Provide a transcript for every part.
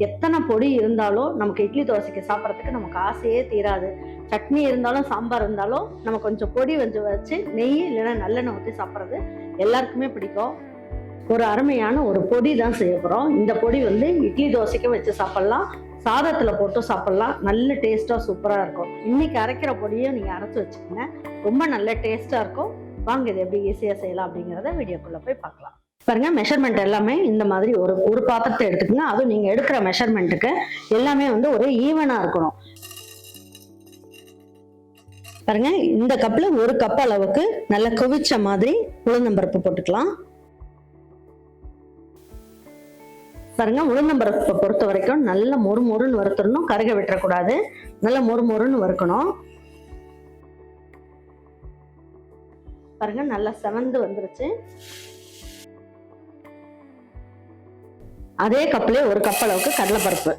எத்தனை பொடி இருந்தாலும் நமக்கு இட்லி தோசைக்கு சாப்பிட்றதுக்கு நமக்கு ஆசையே தீராது. சட்னி இருந்தாலும் சாம்பார் இருந்தாலும் நம்ம கொஞ்சம் பொடி வச்சு நெய் இல்லைன்னா நல்லெண்ணெய் ஊற்றி சாப்பிட்றது எல்லாருக்குமே பிடிக்கும். ஒரு அருமையான ஒரு பொடி தான் செய்ய போகிறோம். இந்த பொடி வந்து இட்லி தோசைக்கும் வச்சு சாப்பிட்லாம், சாதத்தில் போட்டு சாப்பிட்லாம். நல்ல டேஸ்ட்டாக சூப்பராக இருக்கும். இன்னைக்கு அரைக்கிற பொடியை நீங்கள் அரைச்சி வச்சுக்கோங்க, ரொம்ப நல்ல டேஸ்ட்டாக இருக்கும். வாங்க இது எப்படி ஈஸியாக செய்யலாம் அப்படிங்கிறத வீடியோக்குள்ளே போய் பார்க்கலாம். பாருங்க, மெஷர்மெண்ட் எல்லாமே இந்த மாதிரி ஒரு பாத்திரத்தை எடுத்துக்கோங்க. அதுவும் நீங்கள் எடுக்கிற மெஷர்மெண்ட்டுக்கு எல்லாமே வந்து ஒரே ஈவனாக இருக்கணும். பாருங்க, இந்த கப்பில் 1 கப் அளவுக்கு நல்லா குவிச்ச மாதிரி உளுந்தம்பருப்பு போட்டுக்கலாம். பாருங்க, உளுந்தம்பருப்பை பொறுத்த வரைக்கும் நல்ல மொறுமொறுன்னு வறுத்துடணும், கருக விட்டுறக்கூடாது. நல்ல மொறுமொறுன்னு வறுக்கணும். பாருங்க, நல்லா செவந்து வந்துருச்சு. அதே கப்ல 1 கப் அளவுக்கு கடலைப்பருப்பு,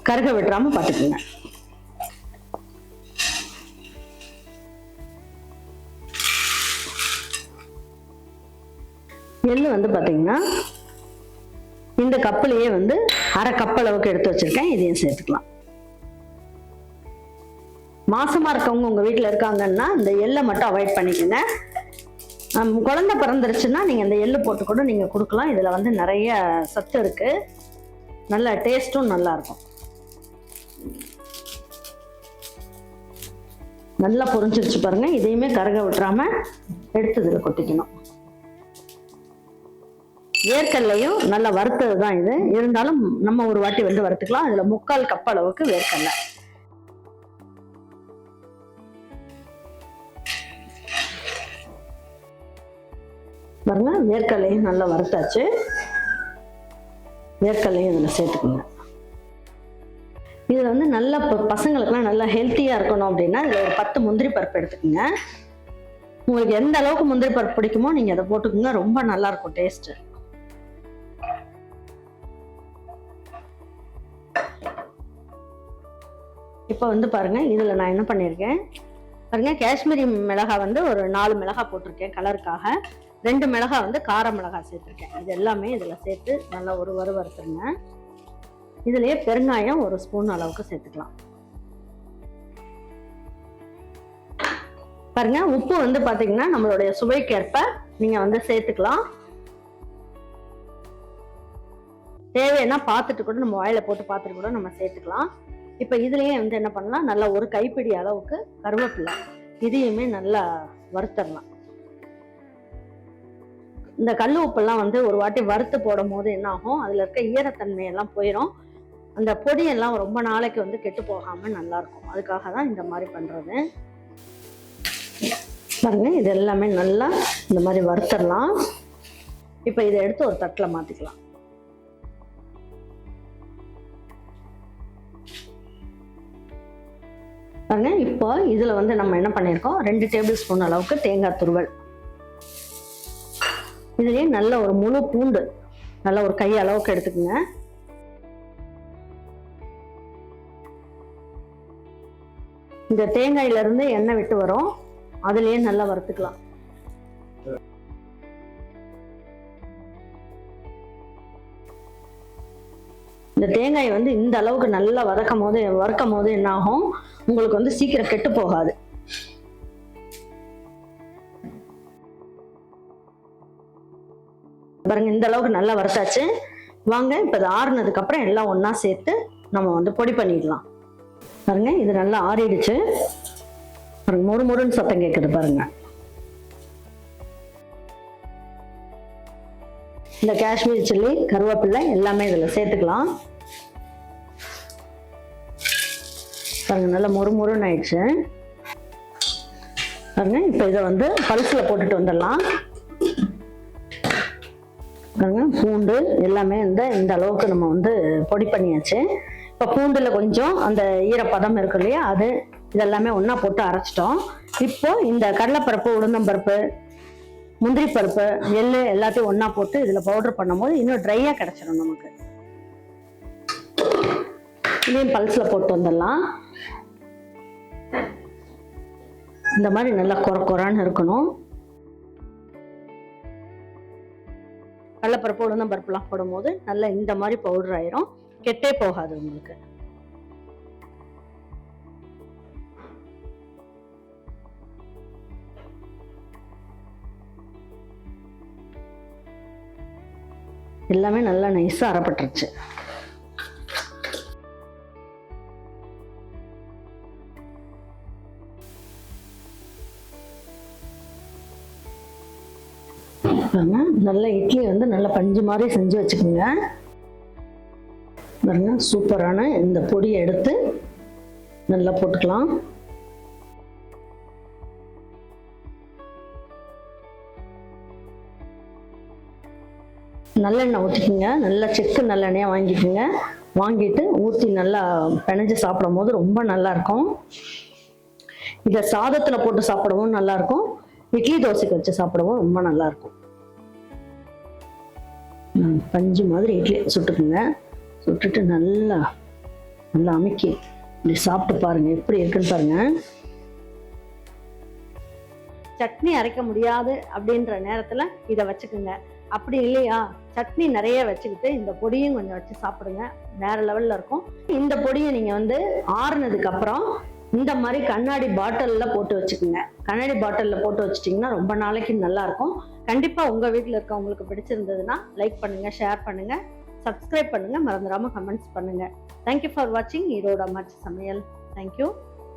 கருக விட்டுறாம பாத்துக்கோங்க. எள்ளு வந்து பாத்தீங்கன்னா இந்த கப்புலயே வந்து 1/2 கப் அளவுக்கு எடுத்து வச்சிருக்கேன், இதையும் சேர்த்துக்கலாம். மாசமா இருக்கவங்க உங்க வீட்டுல இருக்காங்கன்னா இந்த எள்ளை மட்டும் அவாய்ட் பண்ணிக்கோங்க. குழந்தை பிறந்துருச்சுன்னா நீங்க இந்த எள்ளு போட்டு கூட நீங்க கொடுக்கலாம். இதுல வந்து நிறைய சத்து இருக்கு, நல்ல டேஸ்டும் நல்லா இருக்கும். நல்லா பொரிஞ்சிருச்சு பாருங்க. இதையுமே கருக விட்டுறாம எடுத்து இதுல கொட்டிக்கணும். வேர்க்கடலையும் நல்லா வறுத்தது தான் இது, இருந்தாலும் நம்ம ஒரு வாட்டி வந்து வறுத்துக்கலாம். இதுல 3/4 கப் அளவுக்கு வேர்க்கடலை. பாருங்க, வேர்க்கடலையும் நல்லா வறுத்தாச்சு. வேர்க்கடலையும் இதுல சேர்த்துக்கோங்க. இதுல வந்து நல்ல பசங்களுக்குலாம் நல்லா ஹெல்த்தியா இருக்கணும் அப்படின்னா இதுல ஒரு 10 முந்திரி பருப்பு எடுத்துக்கோங்க. உங்களுக்கு எந்த அளவுக்கு முந்திரி பருப்பு பிடிக்குமோ நீங்க அதை போட்டுக்கோங்க, ரொம்ப நல்லா இருக்கும் டேஸ்ட். இப்போ வந்து பாருங்க, இதுல நான் என்ன பண்ணிருக்கேன் பாருங்க, காஷ்மீரி மிளகாய் வந்து ஒரு 4 மிளகாய் போட்டிருக்கேன் கலருக்காக. 2 மிளகாய் வந்து கார மிளகாய் சேர்த்திருக்கேன். இது எல்லாமே இதுல சேர்த்து நல்லா ஒரு வறுத்துருங்க. இதுலயே பெருங்காயம் 1 ஸ்பூன் அளவுக்கு சேர்த்துக்கலாம். பாருங்க, உப்பு வந்து பாத்தீங்கன்னா நம்மளுடைய சுவைக்கேற்ப நீங்க வந்து சேர்த்துக்கலாம். தேவைன்னா பார்த்துட்டு கூட நம்ம வாயில போட்டு பார்த்துட்டு கூட நம்ம சேர்த்துக்கலாம். இப்ப இதுலயே வந்து என்ன பண்ணலாம், நல்லா ஒரு கைப்பிடி அளவுக்கு கருவேப்பிலை, இதையுமே நல்லா வறுத்தரலாம். இந்த கல் உப்பெல்லாம் வந்து ஒரு வாட்டி வறுத்து போடும் போது என்ன ஆகும், அதுல இருக்க ஈரத்தன்மை எல்லாம் போயிடும். அந்த பொடியெல்லாம் ரொம்ப நாளைக்கு வந்து கெட்டு போகாம நல்லா இருக்கும். அதுக்காக தான் இந்த மாதிரி பண்றது. பாருங்க, இது எல்லாமே நல்லா இந்த மாதிரி வறுத்தரலாம். இப்ப இதை எடுத்து ஒரு தட்டுல மாத்திக்கலாம். பாருங்க, இப்போ இதுல வந்து நம்ம என்ன பண்ணிருக்கோம், 2 டேபிள் ஸ்பூன் அளவுக்கு தேங்காய் துருவல். இதுலயே நல்ல ஒரு முழு பூண்டு நல்ல ஒரு கை அளவுக்கு எடுத்துக்கோங்க. இந்த தேங்காயில இருந்து எண்ணெய் விட்டு வரும், அதுலயே நல்லா வறுத்துக்கலாம். இந்த தேங்காய் வந்து இந்த அளவுக்கு நல்லா வறுக்கும் போது என்ன ஆகும், உங்களுக்கு வந்து சீக்கிரம் கெட்டு போகாது. பாருங்க, இந்த அளவுக்கு நல்லா வறுத்தாச்சு. வாங்க இப்ப இது ஆறுனதுக்கு அப்புறம் எல்லாம் ஒண்ணா சேர்த்து நம்ம வந்து பொடி பண்ணிடலாம். பாருங்க, இது நல்லா ஆறிடுச்சு. பாருங்க, மொறுமொறுன்னு சத்தம் கேட்குது பாருங்க. இந்த காஷ்மீரி சில்லி, கருவேப்பிலை எல்லாமே இதுல சேர்த்துக்கலாம். பாருங்க, நல்லா மொறுமொறுன்னு ஆயிடுச்சு. பாருங்க, இப்ப இதை வந்து பல்ஸ்ல போட்டுட்டு வந்துடலாம். பாருங்க, பூண்டு எல்லாமே இந்த அளவுக்கு நம்ம வந்து பொடி பண்ணியாச்சு. இப்ப பூண்டுல கொஞ்சம் அந்த ஈரப்பதம் இருக்கு இல்லையா, அது இதெல்லாமே ஒண்ணா போட்டு அரைச்சிட்டோம். இப்போ இந்த கடலைப்பருப்பு, உளுந்தம்பருப்பு, முந்திரி பருப்பு, எள்ளு எல்லாத்தையும் ஒண்ணா போட்டு இதுல பவுடர் பண்ணும்போது இன்னும் ட்ரையா கிடைச்சிடும் நமக்கு. இதையும் பல்ஸ்ல போட்டு வந்துடலாம். இந்த மாதிரி நல்லா கொரன்னு இருக்கணும். கடலைப்பருப்பு உளுந்தம் பருப்புலாம் போடும்போது நல்லா இந்த மாதிரி பவுடர் ஆயிரும், கெட்டே போகாது உங்களுக்கு. எல்லாமே நல்லா நைஸா அரைப்பட்டுருச்சு. நல்ல இட்லி வந்து நல்ல பஞ்சு மாதிரி செஞ்சு வச்சுக்கோங்க. பாருங்க, சூப்பரான இந்த பொடியை எடுத்து நல்லா போட்டுக்கலாம். நல்லெண்ணெய் ஊற்றிக்குங்க, நல்லா செக்கு நல்லெண்ணெயாக வாங்கிக்கோங்க. வாங்கிட்டு ஊற்றி நல்லா பிணைஞ்சு சாப்பிடும் போது ரொம்ப நல்லா இருக்கும். இதை சாதத்தில் போட்டு சாப்பிடவும் நல்லா இருக்கும், இட்லி தோசைக்கு வச்சு சாப்பிடவும் ரொம்ப நல்லா இருக்கும். பஞ்சு மாதிரி இட்லி சுட்டுக்குங்க. சுட்டுட்டு நல்லா நல்லா அமுக்கி இப்படி சாப்பிட்டு பாருங்க, எப்படி இருக்குன்னு பாருங்க. சட்னி அரைக்க முடியாது அப்படின்ற நேரத்துல இதை வச்சுக்குங்க. அப்படி இல்லையா, சட்னி நிறைய வச்சுக்கிட்டு இந்த பொடியும் கொஞ்சம் வச்சு சாப்பிடுங்க, வேற லெவல்ல இருக்கும். இந்த பொடியை நீங்க வந்து ஆறுனதுக்கு அப்புறம் இந்த மாதிரி கண்ணாடி பாட்டில்ல போட்டு வச்சுக்கோங்க. கண்ணாடி பாட்டில்ல போட்டு வச்சுட்டீங்கன்னா ரொம்ப நாளைக்கு நல்லா இருக்கும். கண்டிப்பா உங்க வீட்டுல இருக்கவங்களுக்கு பிடிச்சிருந்ததுன்னா லைக் பண்ணுங்க, ஷேர் பண்ணுங்க, சப்ஸ்கிரைப் பண்ணுங்க, மறந்துடாம கமெண்ட்ஸ் பண்ணுங்க. தேங்க்யூ ஃபார் வாட்சிங் ஈரோடு அம்மாச்சி சமையல். தேங்க்யூ.